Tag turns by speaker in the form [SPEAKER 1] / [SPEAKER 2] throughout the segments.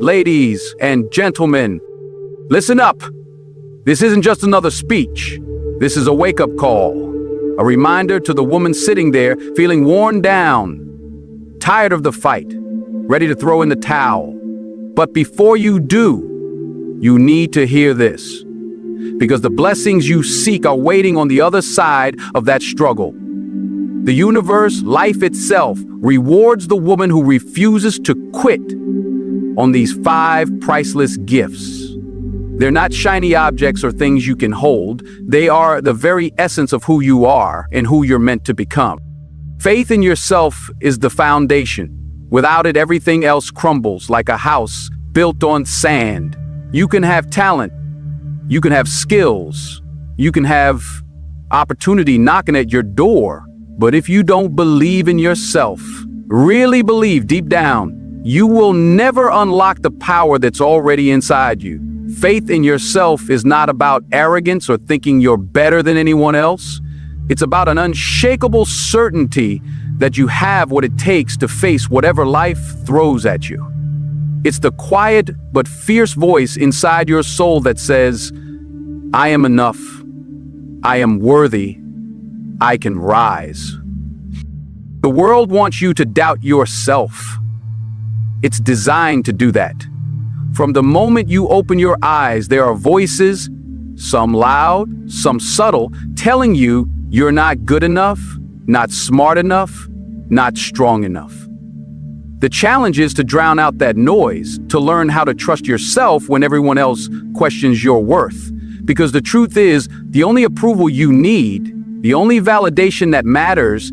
[SPEAKER 1] Ladies and gentlemen, listen up. This isn't just another speech. This is a wake-up call. A reminder to the woman sitting there, feeling worn down, tired of the fight, ready to throw in the towel. But before you do, you need to hear this. Because the blessings you seek are waiting on the other side of that struggle. The universe, life itself, rewards the woman who refuses to quit on these 5 priceless gifts. They're not shiny objects or things you can hold. They are the very essence of who you are and who you're meant to become. Faith in yourself is the foundation. Without it, everything else crumbles like a house built on sand. You can have talent. You can have skills. You can have opportunity knocking at your door. But if you don't believe in yourself, really believe deep down, you will never unlock the power that's already inside you. Faith in yourself is not about arrogance or thinking you're better than anyone else. It's about an unshakable certainty that you have what it takes to face whatever life throws at you. It's the quiet but fierce voice inside your soul that says, I am enough. I am worthy. I can rise. The world wants you to doubt yourself. It's designed to do that. From the moment you open your eyes, there are voices, some loud, some subtle, telling you you're not good enough, not smart enough, not strong enough. The challenge is to drown out that noise, to learn how to trust yourself when everyone else questions your worth. Because the truth is, the only approval you need, the only validation that matters,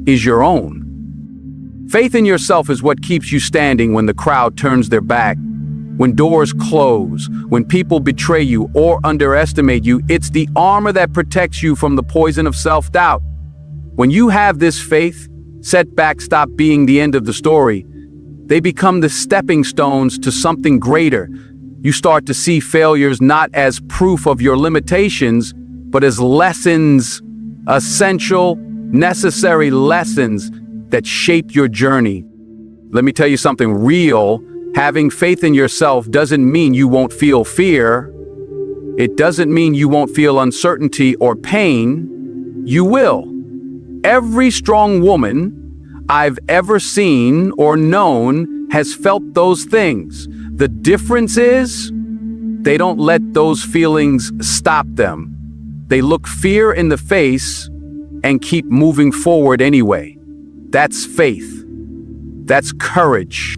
[SPEAKER 1] is your own. Faith in yourself is what keeps you standing when the crowd turns their back, when doors close, when people betray you or underestimate you. It's the armor that protects you from the poison of self-doubt. When you have this faith, setbacks stop being the end of the story. They become the stepping stones to something greater. You start to see failures not as proof of your limitations, but as lessons, essential, necessary lessons that shape your journey. Let me tell you something real. Having faith in yourself doesn't mean you won't feel fear. It doesn't mean you won't feel uncertainty or pain. You will. Every strong woman I've ever seen or known has felt those things. The difference is, they don't let those feelings stop them. They look fear in the face and keep moving forward anyway. That's faith. That's courage.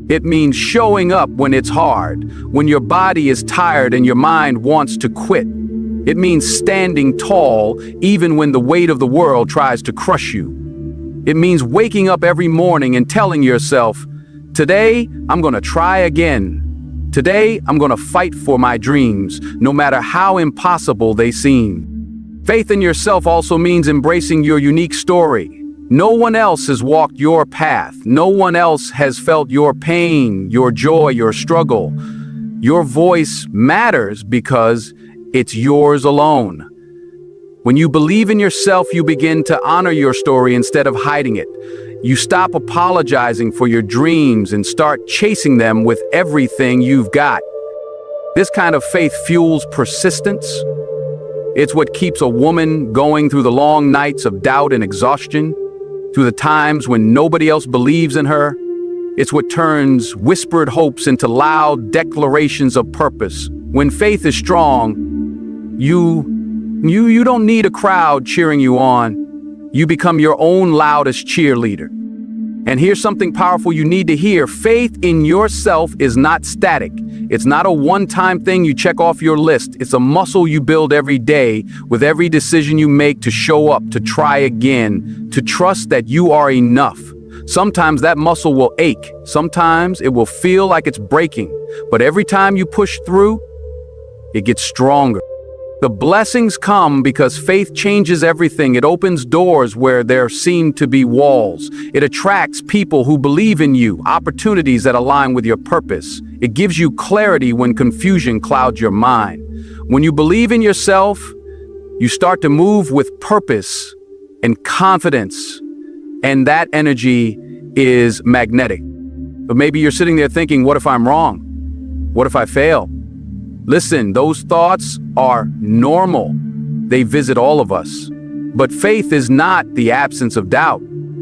[SPEAKER 1] It means showing up when it's hard, when your body is tired and your mind wants to quit. It means standing tall even when the weight of the world tries to crush you. It means waking up every morning and telling yourself, today I'm gonna try again. Today I'm gonna fight for my dreams, no matter how impossible they seem. Faith in yourself also means embracing your unique story. No one else has walked your path. No one else has felt your pain, your joy, your struggle. Your voice matters because it's yours alone. When you believe in yourself, you begin to honor your story instead of hiding it. You stop apologizing for your dreams and start chasing them with everything you've got. This kind of faith fuels persistence. It's what keeps a woman going through the long nights of doubt and exhaustion, through the times when nobody else believes in her. It's what turns whispered hopes into loud declarations of purpose. When faith is strong, you don't need a crowd cheering you on. You become your own loudest cheerleader. And here's something powerful you need to hear. Faith in yourself is not static. It's not a one-time thing you check off your list. It's a muscle you build every day with every decision you make to show up, to try again, to trust that you are enough. Sometimes that muscle will ache. Sometimes it will feel like it's breaking. But every time you push through, it gets stronger. The blessings come because faith changes everything. It opens doors where there seem to be walls. It attracts people who believe in you, opportunities that align with your purpose. It gives you clarity when confusion clouds your mind. When you believe in yourself, you start to move with purpose and confidence. And that energy is magnetic. But maybe you're sitting there thinking, what if I'm wrong? What if I fail? Listen, those thoughts are normal. They visit all of us. But faith is not the absence of doubt.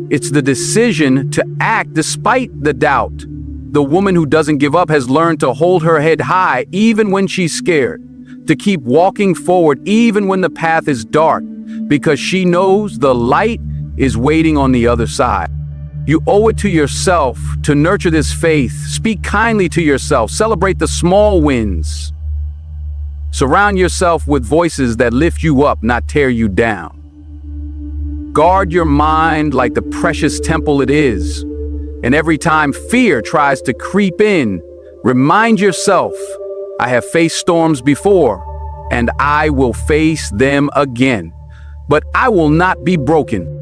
[SPEAKER 1] It's the decision to act despite the doubt. The woman who doesn't give up has learned to hold her head high even when she's scared, to keep walking forward even when the path is dark, because she knows the light is waiting on the other side. You owe it to yourself to nurture this faith. Speak kindly to yourself. Celebrate the small wins. Surround yourself with voices that lift you up, not tear you down. Guard your mind like the precious temple it is. And every time fear tries to creep in, remind yourself, I have faced storms before, and I will face them again. But I will not be broken.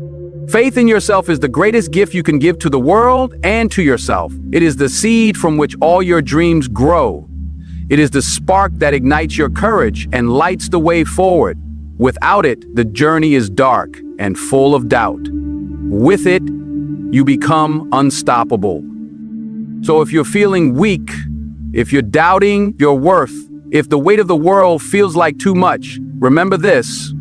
[SPEAKER 1] Faith in yourself is the greatest gift you can give to the world and to yourself. It is the seed from which all your dreams grow. It is the spark that ignites your courage and lights the way forward. Without it, the journey is dark and full of doubt. With it, you become unstoppable. So if you're feeling weak, if you're doubting your worth, if the weight of the world feels like too much, remember this.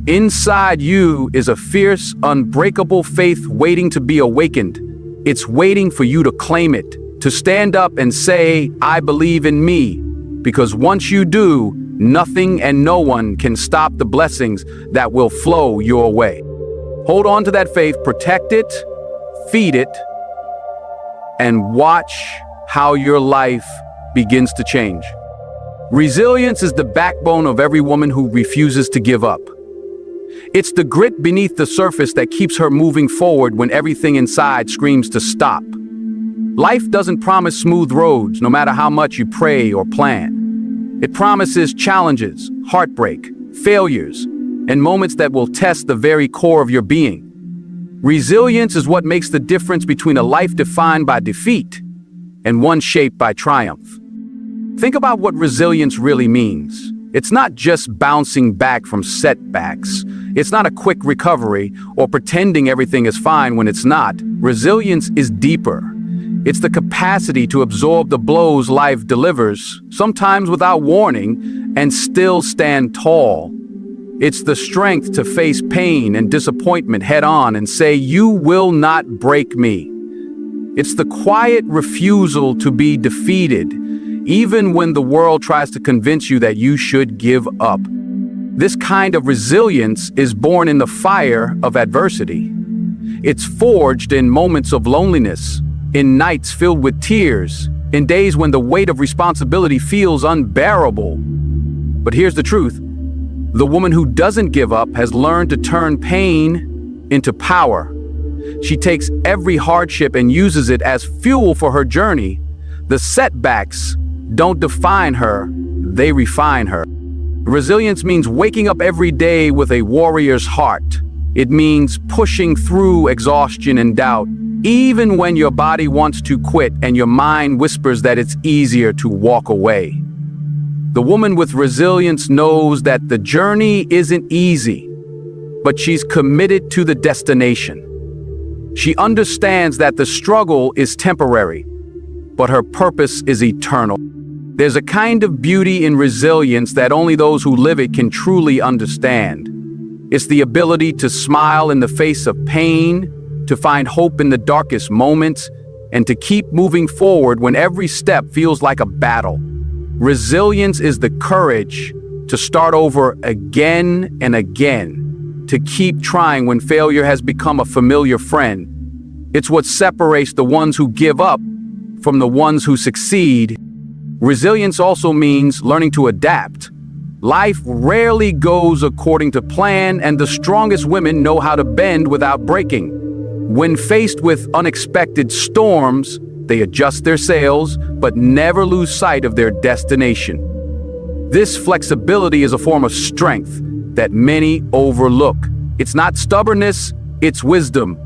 [SPEAKER 1] Inside you is a fierce, unbreakable faith waiting to be awakened. It's waiting for you to claim it, to stand up and say, I believe in me. Because once you do, nothing and no one can stop the blessings that will flow your way. Hold on to that faith, protect it, feed it, and watch how your life begins to change. Resilience is the backbone of every woman who refuses to give up. It's the grit beneath the surface that keeps her moving forward when everything inside screams to stop. Life doesn't promise smooth roads, no matter how much you pray or plan. It promises challenges, heartbreak, failures, and moments that will test the very core of your being. Resilience is what makes the difference between a life defined by defeat and one shaped by triumph. Think about what resilience really means. It's not just bouncing back from setbacks. It's not a quick recovery or pretending everything is fine when it's not. Resilience is deeper. It's the capacity to absorb the blows life delivers, sometimes without warning, and still stand tall. It's the strength to face pain and disappointment head on and say, you will not break me. It's the quiet refusal to be defeated, even when the world tries to convince you that you should give up. This kind of resilience is born in the fire of adversity. It's forged in moments of loneliness, in nights filled with tears, in days when the weight of responsibility feels unbearable. But here's the truth. The woman who doesn't give up has learned to turn pain into power. She takes every hardship and uses it as fuel for her journey. The setbacks don't define her, they refine her. Resilience means waking up every day with a warrior's heart. It means pushing through exhaustion and doubt, even when your body wants to quit and your mind whispers that it's easier to walk away. The woman with resilience knows that the journey isn't easy, but she's committed to the destination. She understands that the struggle is temporary, but her purpose is eternal. There's a kind of beauty in resilience that only those who live it can truly understand. It's the ability to smile in the face of pain, to find hope in the darkest moments, and to keep moving forward when every step feels like a battle. Resilience is the courage to start over again and again, to keep trying when failure has become a familiar friend. It's what separates the ones who give up from the ones who succeed. Resilience also means learning to adapt. Life rarely goes according to plan, and the strongest women know how to bend without breaking. When faced with unexpected storms, they adjust their sails, but never lose sight of their destination. This flexibility is a form of strength that many overlook. It's not stubbornness, it's wisdom.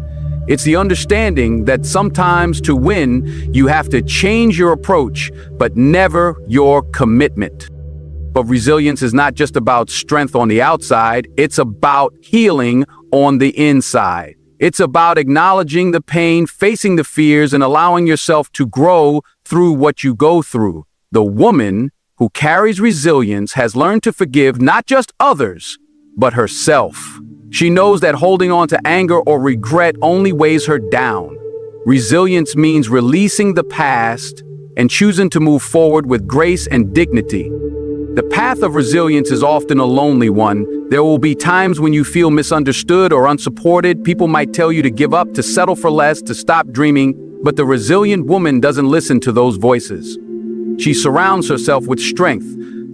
[SPEAKER 1] It's the understanding that sometimes to win, you have to change your approach, but never your commitment. But resilience is not just about strength on the outside, it's about healing on the inside. It's about acknowledging the pain, facing the fears, and allowing yourself to grow through what you go through. The woman who carries resilience has learned to forgive not just others, but herself. She knows that holding on to anger or regret only weighs her down. Resilience means releasing the past and choosing to move forward with grace and dignity. The path of resilience is often a lonely one. There will be times when you feel misunderstood or unsupported. People might tell you to give up, to settle for less, to stop dreaming, but the resilient woman doesn't listen to those voices. She surrounds herself with strength,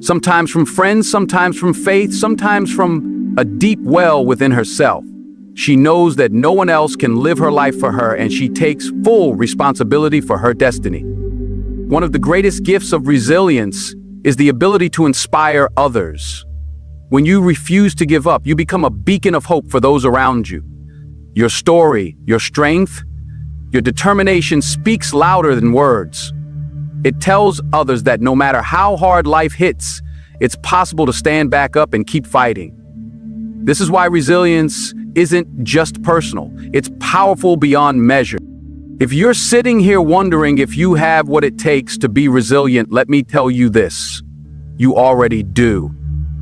[SPEAKER 1] sometimes from friends, sometimes from faith, sometimes from a deep well within herself. She knows that no one else can live her life for her, and she takes full responsibility for her destiny. One of the greatest gifts of resilience is the ability to inspire others. When you refuse to give up, you become a beacon of hope for those around you. Your story, your strength, your determination speaks louder than words. It tells others that no matter how hard life hits, it's possible to stand back up and keep fighting. This is why resilience isn't just personal, it's powerful beyond measure. If you're sitting here wondering if you have what it takes to be resilient, let me tell you this: you already do.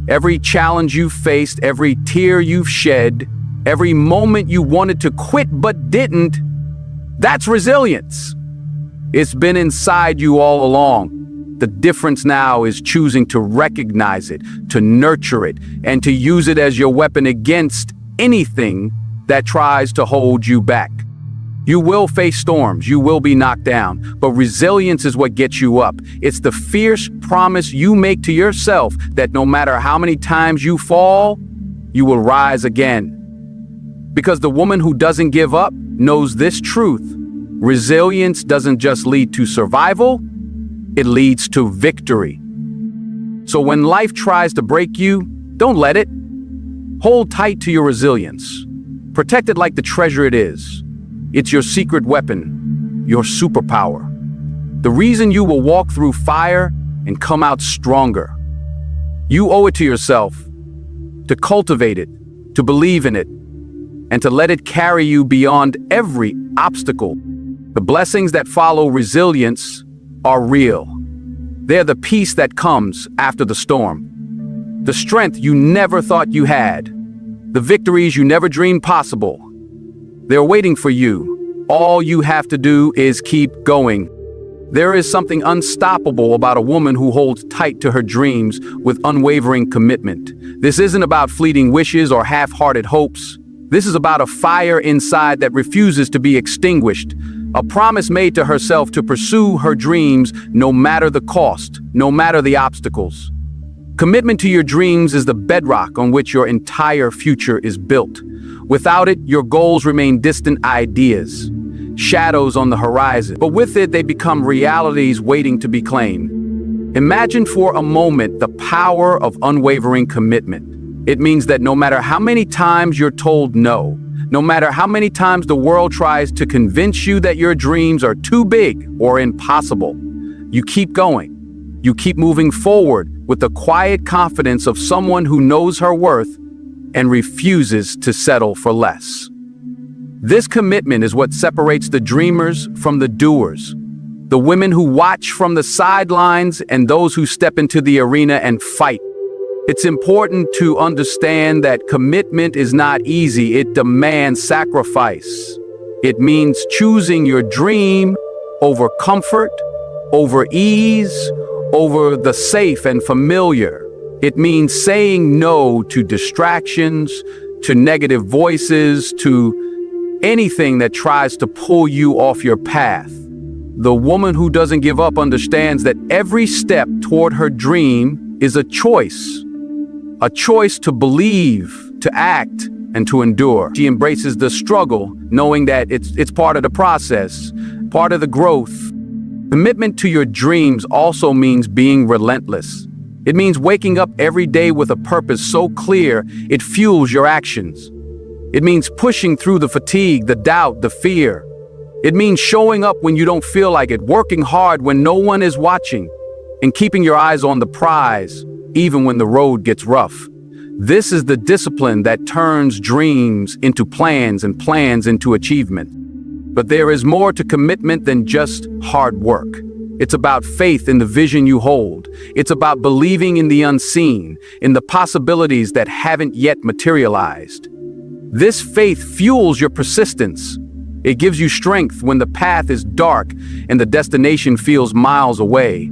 [SPEAKER 1] Every challenge you've faced, every tear you've shed, every moment you wanted to quit but didn't, that's resilience. It's been inside you all along. The difference now is choosing to recognize it, to nurture it, and to use it as your weapon against anything that tries to hold you back. You will face storms, you will be knocked down, but resilience is what gets you up. It's the fierce promise you make to yourself that no matter how many times you fall, you will rise again. Because the woman who doesn't give up knows this truth: resilience doesn't just lead to survival, it leads to victory. So when life tries to break you, don't let it. Hold tight to your resilience. Protect it like the treasure it is. It's your secret weapon, your superpower. The reason you will walk through fire and come out stronger. You owe it to yourself to cultivate it, to believe in it, and to let it carry you beyond every obstacle. The blessings that follow resilience are real. They're the peace that comes after the storm, the strength you never thought you had, the victories you never dreamed possible. They're waiting for you. All you have to do is keep going. There is something unstoppable about a woman who holds tight to her dreams with unwavering commitment. This isn't about fleeting wishes or half-hearted hopes. This is about a fire inside that refuses to be extinguished, a promise made to herself to pursue her dreams no matter the cost, no matter the obstacles. Commitment to your dreams is the bedrock on which your entire future is built. Without it, your goals remain distant ideas, shadows on the horizon. But with it, they become realities waiting to be claimed. Imagine for a moment the power of unwavering commitment. It means that no matter how many times you're told no, no matter how many times the world tries to convince you that your dreams are too big or impossible, you keep going. You keep moving forward with the quiet confidence of someone who knows her worth and refuses to settle for less. This commitment is what separates the dreamers from the doers, the women who watch from the sidelines and those who step into the arena and fight. It's important to understand that commitment is not easy. It demands sacrifice. It means choosing your dream over comfort, over ease, over the safe and familiar. It means saying no to distractions, to negative voices, to anything that tries to pull you off your path. The woman who doesn't give up understands that every step toward her dream is a choice to believe, to act, and to endure. She embraces the struggle, knowing that it's part of the process, part of the growth. Commitment to your dreams also means being relentless. It means waking up every day with a purpose so clear it fuels your actions. It means pushing through the fatigue, the doubt, the fear. It means showing up when you don't feel like it, working hard when no one is watching, and keeping your eyes on the prize, even when the road gets rough. This is the discipline that turns dreams into plans and plans into achievement. But there is more to commitment than just hard work. It's about faith in the vision you hold. It's about believing in the unseen, in the possibilities that haven't yet materialized. This faith fuels your persistence. It gives you strength when the path is dark and the destination feels miles away.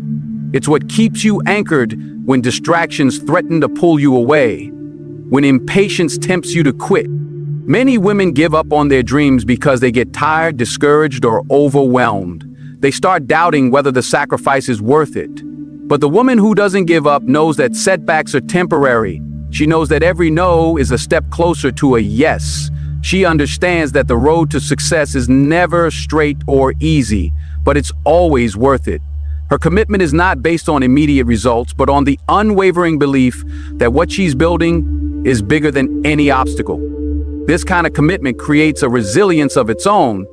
[SPEAKER 1] It's what keeps you anchored when distractions threaten to pull you away, when impatience tempts you to quit. Many women give up on their dreams because they get tired, discouraged, or overwhelmed. They start doubting whether the sacrifice is worth it. But the woman who doesn't give up knows that setbacks are temporary. She knows that every no is a step closer to a yes. She understands that the road to success is never straight or easy, but it's always worth it. Her commitment is not based on immediate results, but on the unwavering belief that what she's building is bigger than any obstacle. This kind of commitment creates a resilience of its own.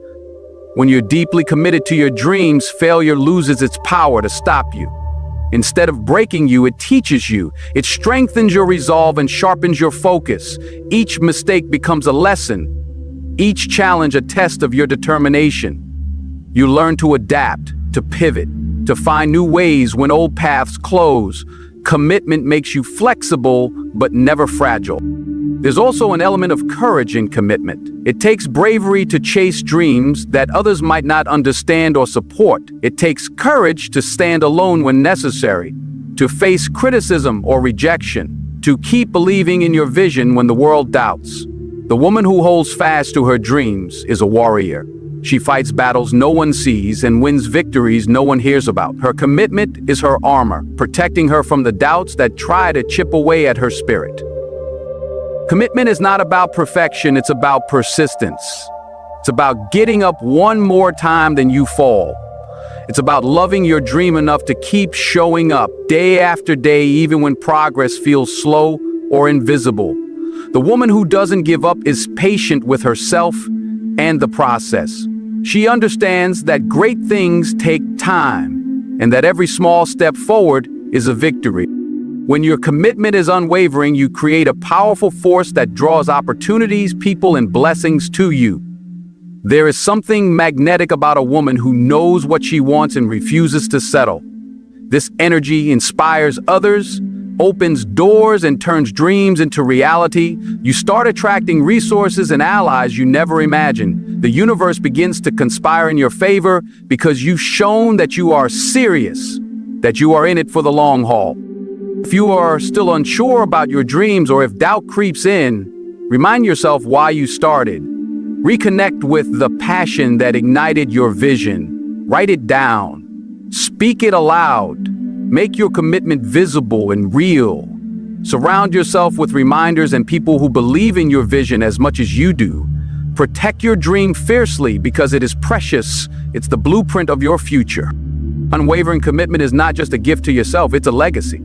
[SPEAKER 1] When you're deeply committed to your dreams, failure loses its power to stop you. Instead of breaking you, it teaches you. It strengthens your resolve and sharpens your focus. Each mistake becomes a lesson. Each challenge a test of your determination. You learn to adapt, to pivot, to find new ways when old paths close. Commitment makes you flexible, but never fragile. There's also an element of courage in commitment. It takes bravery to chase dreams that others might not understand or support. It takes courage to stand alone when necessary, to face criticism or rejection, to keep believing in your vision when the world doubts. The woman who holds fast to her dreams is a warrior. She fights battles no one sees and wins victories no one hears about. Her commitment is her armor, protecting her from the doubts that try to chip away at her spirit. Commitment is not about perfection, it's about persistence. It's about getting up one more time than you fall. It's about loving your dream enough to keep showing up day after day, even when progress feels slow or invisible. The woman who doesn't give up is patient with herself and the process. She understands that great things take time and that every small step forward is a victory. When your commitment is unwavering, you create a powerful force that draws opportunities, people, and blessings to you. There is something magnetic about a woman who knows what she wants and refuses to settle. This energy inspires others, opens doors, and turns dreams into reality. You start attracting resources and allies you never imagined. The universe begins to conspire in your favor because you've shown that you are serious, that you are in it for the long haul. If you are still unsure about your dreams or if doubt creeps in, remind yourself why you started. Reconnect with the passion that ignited your vision. Write it down. Speak it aloud. Make your commitment visible and real. Surround yourself with reminders and people who believe in your vision as much as you do. Protect your dream fiercely because it is precious. It's the blueprint of your future. Unwavering commitment is not just a gift to yourself, it's a legacy.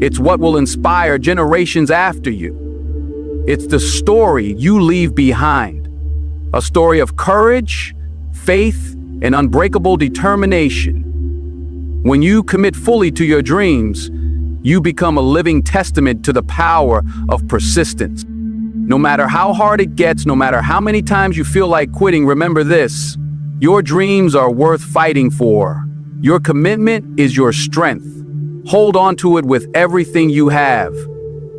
[SPEAKER 1] It's what will inspire generations after you. It's the story you leave behind. A story of courage, faith, and unbreakable determination. When you commit fully to your dreams, you become a living testament to the power of persistence. No matter how hard it gets, no matter how many times you feel like quitting, remember this: your dreams are worth fighting for. Your commitment is your strength. Hold on to it with everything you have.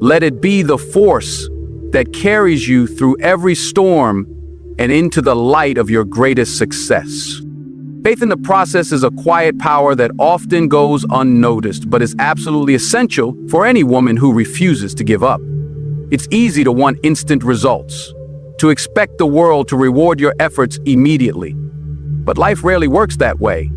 [SPEAKER 1] Let it be the force that carries you through every storm and into the light of your greatest success. Faith in the process is a quiet power that often goes unnoticed, but is absolutely essential for any woman who refuses to give up. It's easy to want instant results, to expect the world to reward your efforts immediately. But life rarely works that way.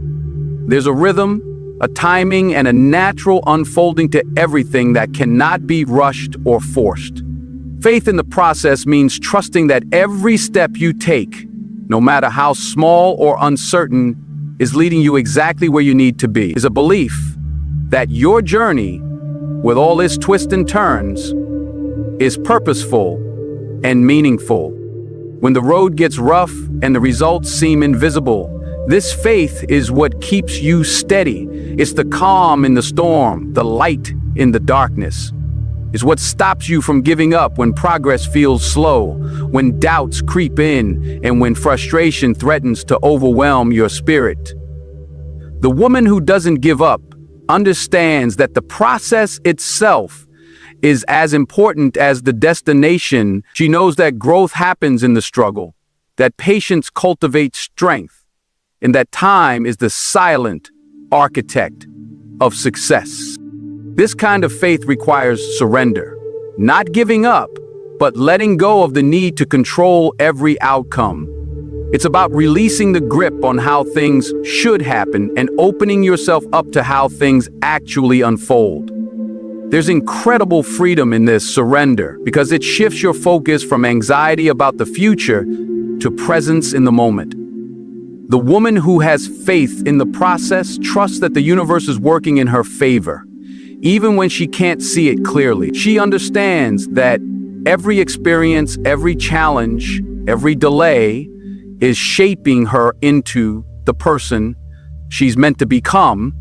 [SPEAKER 1] There's a rhythm, a timing, and a natural unfolding to everything that cannot be rushed or forced. Faith in the process means trusting that every step you take, no matter how small or uncertain, is leading you exactly where you need to be. Is a belief that your journey, with all its twists and turns, is purposeful and meaningful. When the road gets rough and the results seem invisible, this faith is what keeps you steady. It's the calm in the storm, the light in the darkness. It's what stops you from giving up when progress feels slow, when doubts creep in, and when frustration threatens to overwhelm your spirit. The woman who doesn't give up understands that the process itself is as important as the destination. She knows that growth happens in the struggle, that patience cultivates strength, and that time is the silent architect of success. This kind of faith requires surrender, not giving up, but letting go of the need to control every outcome. It's about releasing the grip on how things should happen and opening yourself up to how things actually unfold. There's incredible freedom in this surrender because it shifts your focus from anxiety about the future to presence in the moment. The woman who has faith in the process trusts that the universe is working in her favor. Even when she can't see it clearly, she understands that every experience, every challenge, every delay is shaping her into the person she's meant to become.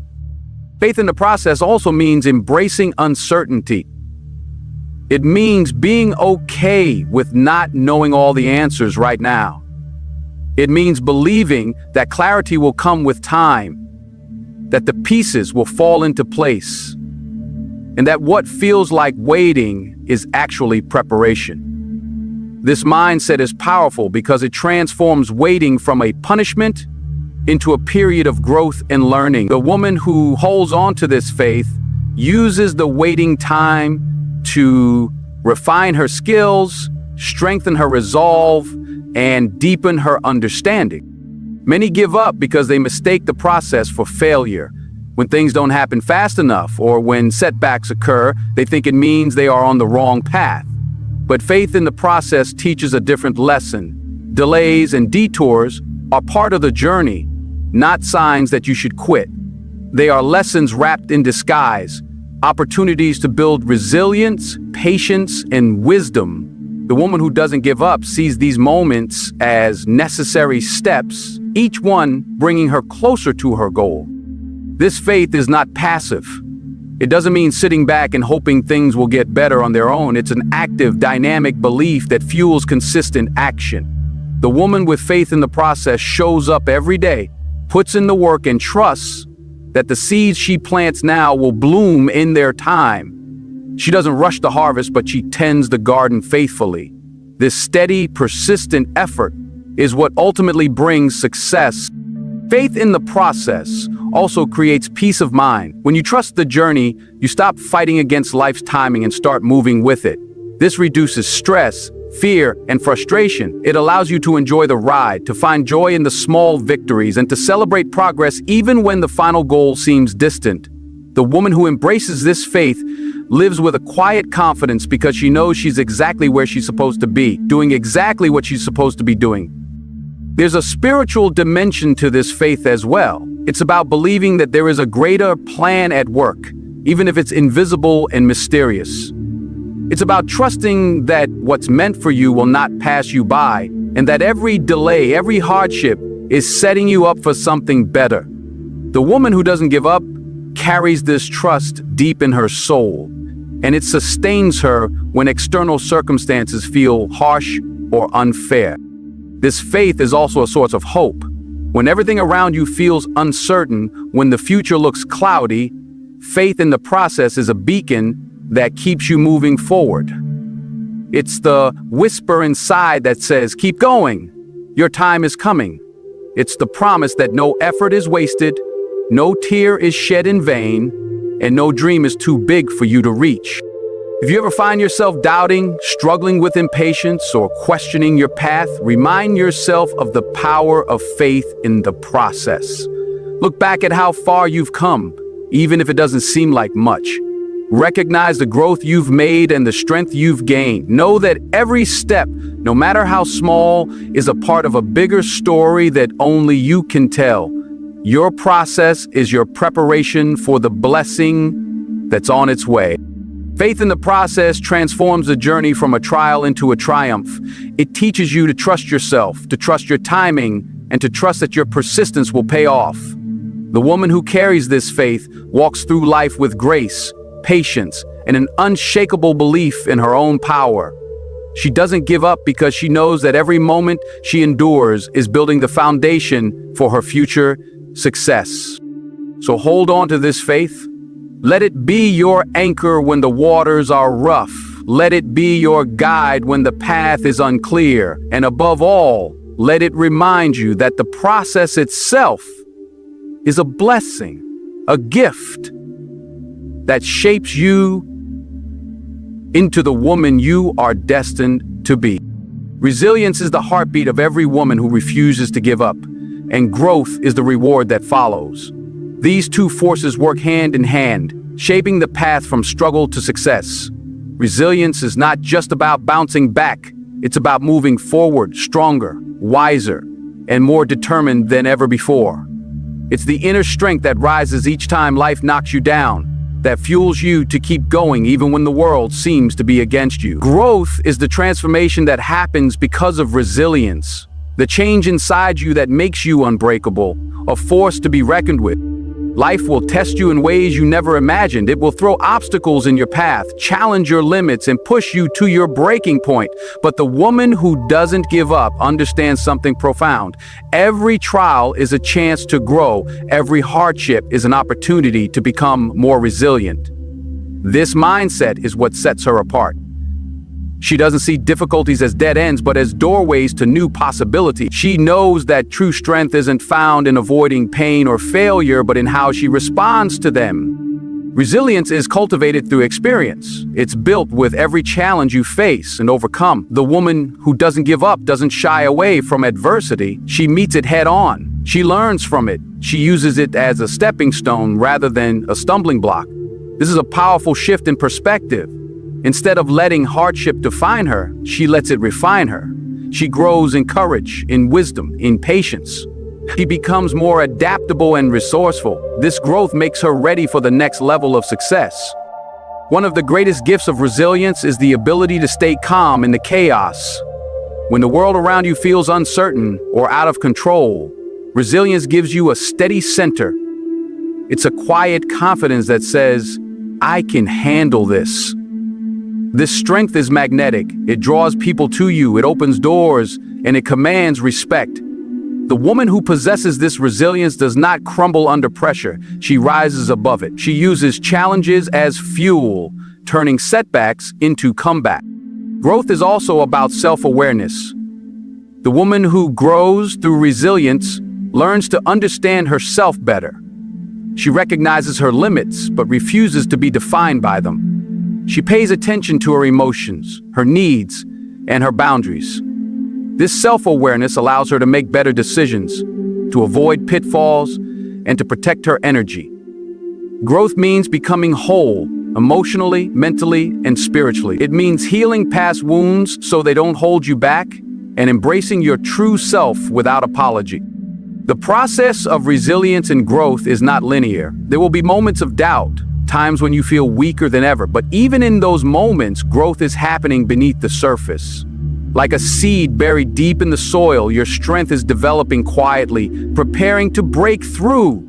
[SPEAKER 1] Faith in the process also means embracing uncertainty. It means being okay with not knowing all the answers right now. It means believing that clarity will come with time, that the pieces will fall into place, and that what feels like waiting is actually preparation. This mindset is powerful because it transforms waiting from a punishment into a period of growth and learning. The woman who holds on to this faith uses the waiting time to refine her skills, strengthen her resolve, and deepen her understanding. Many give up because they mistake the process for failure. When things don't happen fast enough or when setbacks occur, they think it means they are on the wrong path. But faith in the process teaches a different lesson. Delays and detours are part of the journey, not signs that you should quit. They are lessons wrapped in disguise, opportunities to build resilience, patience, and wisdom. The woman who doesn't give up sees these moments as necessary steps, each one bringing her closer to her goal. This faith is not passive. It doesn't mean sitting back and hoping things will get better on their own. It's an active, dynamic belief that fuels consistent action. The woman with faith in the process shows up every day, puts in the work, and trusts that the seeds she plants now will bloom in their time. She doesn't rush the harvest, but she tends the garden faithfully. This steady, persistent effort is what ultimately brings success. Faith in the process also creates peace of mind. When you trust the journey, you stop fighting against life's timing and start moving with it. This reduces stress, fear, and frustration. It allows you to enjoy the ride, to find joy in the small victories, and to celebrate progress even when the final goal seems distant. The woman who embraces this faith lives with a quiet confidence because she knows she's exactly where she's supposed to be, doing exactly what she's supposed to be doing. There's a spiritual dimension to this faith as well. It's about believing that there is a greater plan at work, even if it's invisible and mysterious. It's about trusting that what's meant for you will not pass you by, and that every delay, every hardship is setting you up for something better. The woman who doesn't give up carries this trust deep in her soul, and it sustains her when external circumstances feel harsh or unfair. This faith is also a source of hope. When everything around you feels uncertain, when the future looks cloudy, faith in the process is a beacon that keeps you moving forward. It's the whisper inside that says, "Keep going. Your time is coming." It's the promise that no effort is wasted, no tear is shed in vain, and no dream is too big for you to reach. If you ever find yourself doubting, struggling with impatience, or questioning your path, remind yourself of the power of faith in the process. Look back at how far you've come, even if it doesn't seem like much. Recognize the growth you've made and the strength you've gained. Know that every step, no matter how small, is a part of a bigger story that only you can tell. Your process is your preparation for the blessing that's on its way. Faith in the process transforms the journey from a trial into a triumph. It teaches you to trust yourself, to trust your timing, and to trust that your persistence will pay off. The woman who carries this faith walks through life with grace, patience, and an unshakable belief in her own power. She doesn't give up because she knows that every moment she endures is building the foundation for her future success. So hold on to this faith. Let it be your anchor when the waters are rough. Let it be your guide when the path is unclear. And above all, let it remind you that the process itself is a blessing, a gift that shapes you into the woman you are destined to be. Resilience is the heartbeat of every woman who refuses to give up, and growth is the reward that follows. These two forces work hand in hand, shaping the path from struggle to success. Resilience is not just about bouncing back, it's about moving forward, stronger, wiser, and more determined than ever before. It's the inner strength that rises each time life knocks you down, that fuels you to keep going even when the world seems to be against you. Growth is the transformation that happens because of resilience, the change inside you that makes you unbreakable, a force to be reckoned with. Life will test you in ways you never imagined. It will throw obstacles in your path, challenge your limits, and push you to your breaking point. But the woman who doesn't give up understands something profound. Every trial is a chance to grow. Every hardship is an opportunity to become more resilient. This mindset is what sets her apart. She doesn't see difficulties as dead ends, but as doorways to new possibility. She knows that true strength isn't found in avoiding pain or failure, but in how she responds to them. Resilience is cultivated through experience. It's built with every challenge you face and overcome. The woman who doesn't give up doesn't shy away from adversity. She meets it head on. She learns from it. She uses it as a stepping stone rather than a stumbling block. This is a powerful shift in perspective. Instead of letting hardship define her, she lets it refine her. She grows in courage, in wisdom, in patience. She becomes more adaptable and resourceful. This growth makes her ready for the next level of success. One of the greatest gifts of resilience is the ability to stay calm in the chaos. When the world around you feels uncertain or out of control, resilience gives you a steady center. It's a quiet confidence that says, "I can handle this." This strength is magnetic. It draws people to you, it opens doors, and it commands respect. The woman who possesses this resilience does not crumble under pressure. She rises above it. She uses challenges as fuel, turning setbacks into comeback. Growth is also about self-awareness. The woman who grows through resilience learns to understand herself better. She recognizes her limits, but refuses to be defined by them. She pays attention to her emotions, her needs, and her boundaries. This self-awareness allows her to make better decisions, to avoid pitfalls, and to protect her energy. Growth means becoming whole, emotionally, mentally, and spiritually. It means healing past wounds so they don't hold you back, and embracing your true self without apology. The process of resilience and growth is not linear. There will be moments of doubt, times when you feel weaker than ever, but even in those moments, growth is happening beneath the surface. Like a seed buried deep in the soil, your strength is developing quietly, preparing to break through.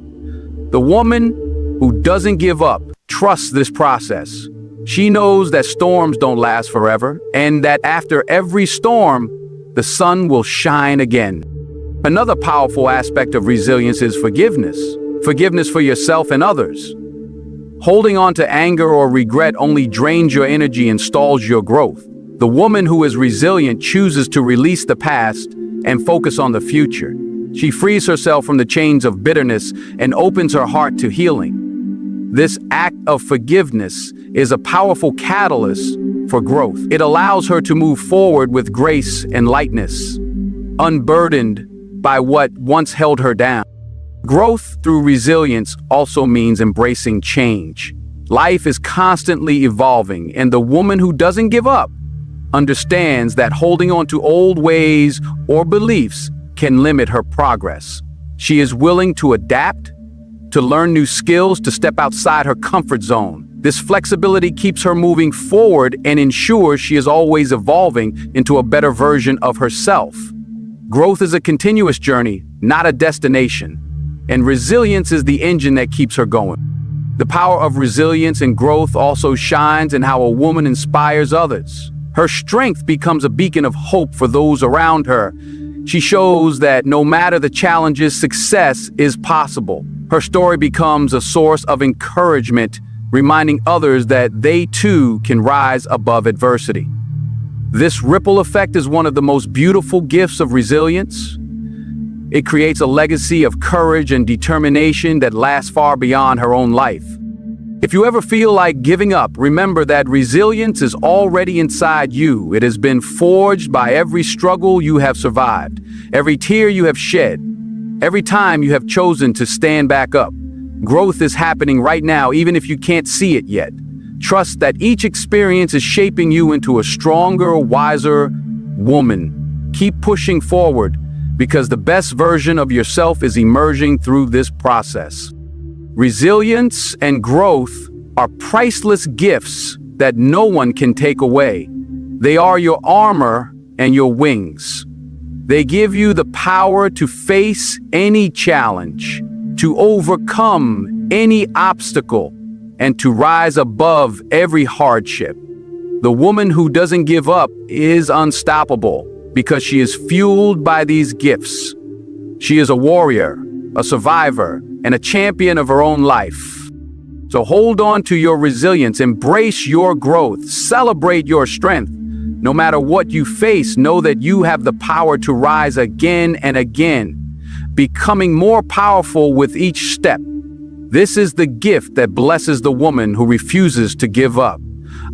[SPEAKER 1] The woman who doesn't give up trusts this process. She knows that storms don't last forever, and that after every storm, the sun will shine again. Another powerful aspect of resilience is forgiveness. Forgiveness for yourself and others. Holding on to anger or regret only drains your energy and stalls your growth. The woman who is resilient chooses to release the past and focus on the future. She frees herself from the chains of bitterness and opens her heart to healing. This act of forgiveness is a powerful catalyst for growth. It allows her to move forward with grace and lightness, unburdened by what once held her down. Growth through resilience also means embracing change. Life is constantly evolving, and the woman who doesn't give up understands that holding on to old ways or beliefs can limit her progress. She is willing to adapt, to learn new skills, to step outside her comfort zone. This flexibility keeps her moving forward and ensures she is always evolving into a better version of herself. Growth is a continuous journey, not a destination. And resilience is the engine that keeps her going. The power of resilience and growth also shines in how a woman inspires others. Her strength becomes a beacon of hope for those around her. She shows that no matter the challenges, success is possible. Her story becomes a source of encouragement, reminding others that they too can rise above adversity. This ripple effect is one of the most beautiful gifts of resilience. It creates a legacy of courage and determination that lasts far beyond her own life. If you ever feel like giving up, remember that resilience is already inside you. It has been forged by every struggle you have survived, every tear you have shed, every time you have chosen to stand back up. Growth is happening right now, even if you can't see it yet. Trust that each experience is shaping you into a stronger, wiser woman. Keep pushing forward, because the best version of yourself is emerging through this process. Resilience and growth are priceless gifts that no one can take away. They are your armor and your wings. They give you the power to face any challenge, to overcome any obstacle, and to rise above every hardship. The woman who doesn't give up is unstoppable because she is fueled by these gifts. She is a warrior, a survivor, and a champion of her own life. So hold on to your resilience, embrace your growth, celebrate your strength. No matter what you face, know that you have the power to rise again and again, becoming more powerful with each step. This is the gift that blesses the woman who refuses to give up,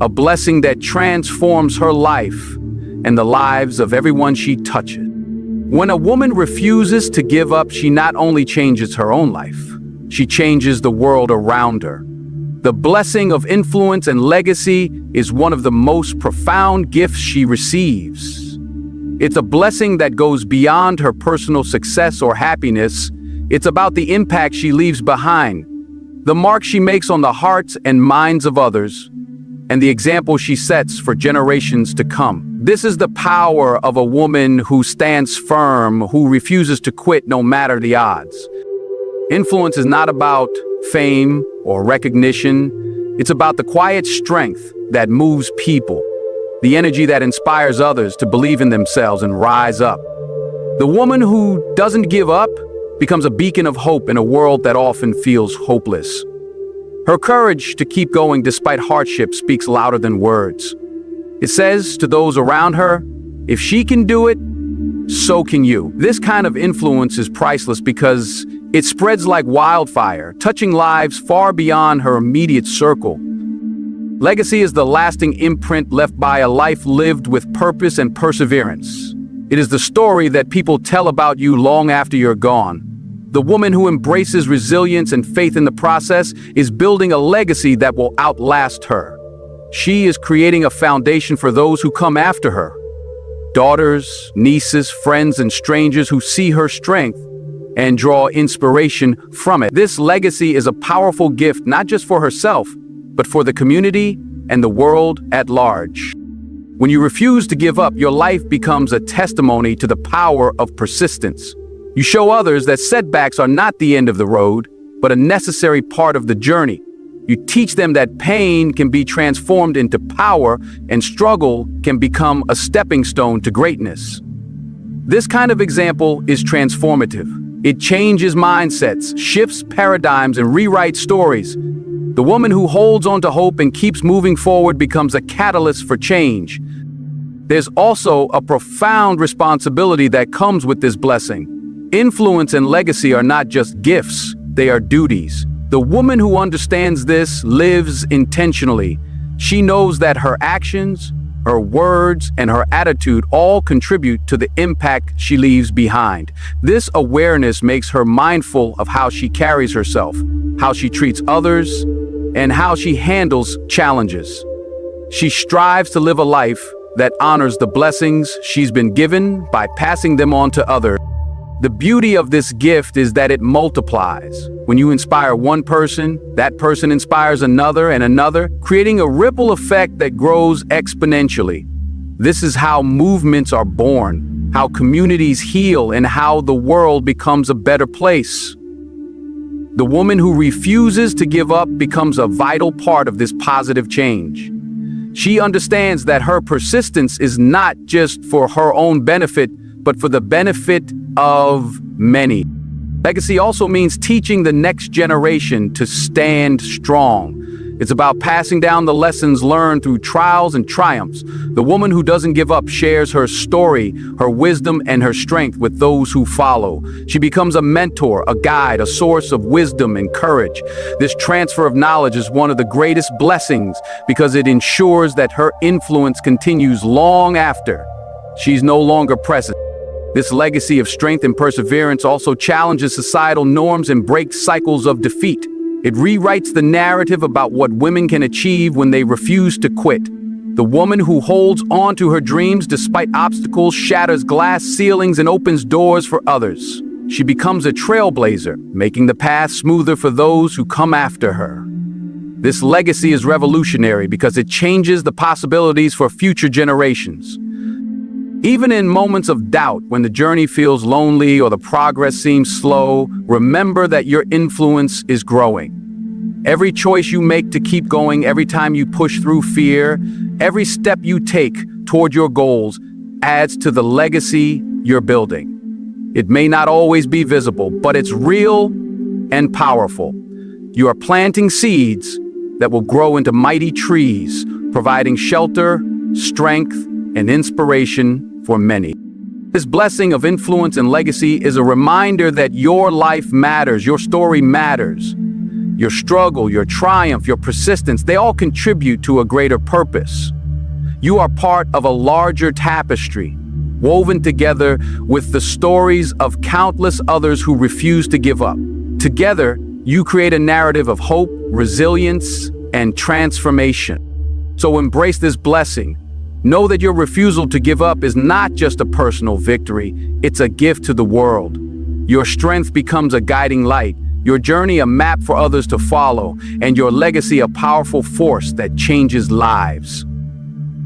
[SPEAKER 1] a blessing that transforms her life and the lives of everyone she touches. When a woman refuses to give up, she not only changes her own life, she changes the world around her. The blessing of influence and legacy is one of the most profound gifts she receives. It's a blessing that goes beyond her personal success or happiness. It's about the impact she leaves behind, the mark she makes on the hearts and minds of others, and the example she sets for generations to come. This is the power of a woman who stands firm, who refuses to quit no matter the odds. Influence is not about fame or recognition. It's about the quiet strength that moves people, the energy that inspires others to believe in themselves and rise up. The woman who doesn't give up becomes a beacon of hope in a world that often feels hopeless. Her courage to keep going despite hardship speaks louder than words. It says to those around her, if she can do it, so can you. This kind of influence is priceless because it spreads like wildfire, touching lives far beyond her immediate circle. Legacy is the lasting imprint left by a life lived with purpose and perseverance. It is the story that people tell about you long after you're gone. The woman who embraces resilience and faith in the process is building a legacy that will outlast her. She is creating a foundation for those who come after her. Daughters, nieces, friends, and strangers who see her strength and draw inspiration from it. This legacy is a powerful gift not just for herself, but for the community and the world at large. When you refuse to give up, your life becomes a testimony to the power of persistence. You show others that setbacks are not the end of the road, but a necessary part of the journey. You teach them that pain can be transformed into power and struggle can become a stepping stone to greatness. This kind of example is transformative. It changes mindsets, shifts paradigms, and rewrites stories. The woman who holds on to hope and keeps moving forward becomes a catalyst for change. There's also a profound responsibility that comes with this blessing. Influence and legacy are not just gifts, they are duties. The woman who understands this lives intentionally. She knows that her actions, her words, and her attitude all contribute to the impact she leaves behind. This awareness makes her mindful of how she carries herself, how she treats others, and how she handles challenges. She strives to live a life that honors the blessings she's been given by passing them on to others. The beauty of this gift is that it multiplies. When you inspire one person, that person inspires another and another, creating a ripple effect that grows exponentially. This is how movements are born, how communities heal, and how the world becomes a better place. The woman who refuses to give up becomes a vital part of this positive change. She understands that her persistence is not just for her own benefit, but for the benefit of many. Legacy also means teaching the next generation to stand strong. It's about passing down the lessons learned through trials and triumphs. The woman who doesn't give up shares her story, her wisdom, and her strength with those who follow. She becomes a mentor, a guide, a source of wisdom and courage. This transfer of knowledge is one of the greatest blessings because it ensures that her influence continues long after she's no longer present. This legacy of strength and perseverance also challenges societal norms and breaks cycles of defeat. It rewrites the narrative about what women can achieve when they refuse to quit. The woman who holds on to her dreams despite obstacles shatters glass ceilings and opens doors for others. She becomes a trailblazer, making the path smoother for those who come after her. This legacy is revolutionary because it changes the possibilities for future generations. Even in moments of doubt, when the journey feels lonely or the progress seems slow, remember that your influence is growing. Every choice you make to keep going, every time you push through fear, every step you take toward your goals adds to the legacy you're building. It may not always be visible, but it's real and powerful. You are planting seeds that will grow into mighty trees, providing shelter, strength, and inspiration for many. This blessing of influence and legacy is a reminder that your life matters, your story matters. Your struggle, your triumph, your persistence, they all contribute to a greater purpose. You are part of a larger tapestry, woven together with the stories of countless others who refuse to give up. Together, you create a narrative of hope, resilience, and transformation. So embrace this blessing. Know that your refusal to give up is not just a personal victory, it's a gift to the world. Your strength becomes a guiding light, your journey a map for others to follow, and your legacy a powerful force that changes lives.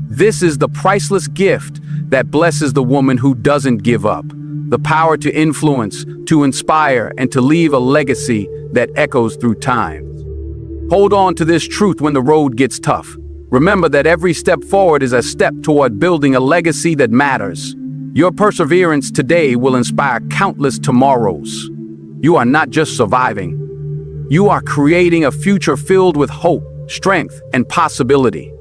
[SPEAKER 1] This is the priceless gift that blesses the woman who doesn't give up. The power to influence, to inspire, and to leave a legacy that echoes through time. Hold on to this truth when the road gets tough. Remember that every step forward is a step toward building a legacy that matters. Your perseverance today will inspire countless tomorrows. You are not just surviving. You are creating a future filled with hope, strength, and possibility.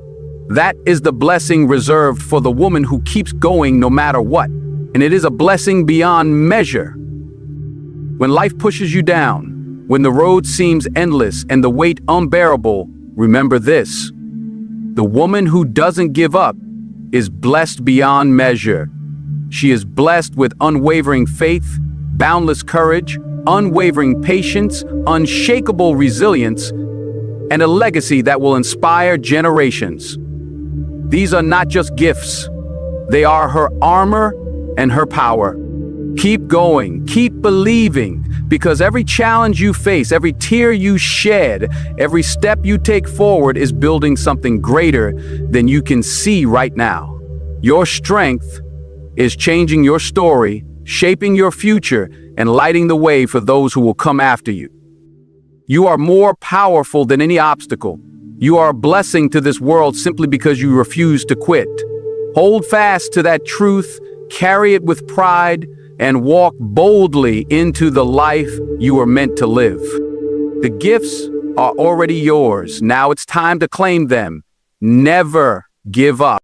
[SPEAKER 1] That is the blessing reserved for the woman who keeps going no matter what. And it is a blessing beyond measure. When life pushes you down, when the road seems endless and the weight unbearable, remember this. The woman who doesn't give up is blessed beyond measure. She is blessed with unwavering faith, boundless courage, unwavering patience, unshakable resilience, and a legacy that will inspire generations. These are not just gifts. They are her armor and her power. Keep going, keep believing, because every challenge you face, every tear you shed, every step you take forward is building something greater than you can see right now. Your strength is changing your story, shaping your future, and lighting the way for those who will come after you. You are more powerful than any obstacle. You are a blessing to this world simply because you refuse to quit. Hold fast to that truth, carry it with pride, and walk boldly into the life you are meant to live. The gifts are already yours. Now it's time to claim them. Never give up.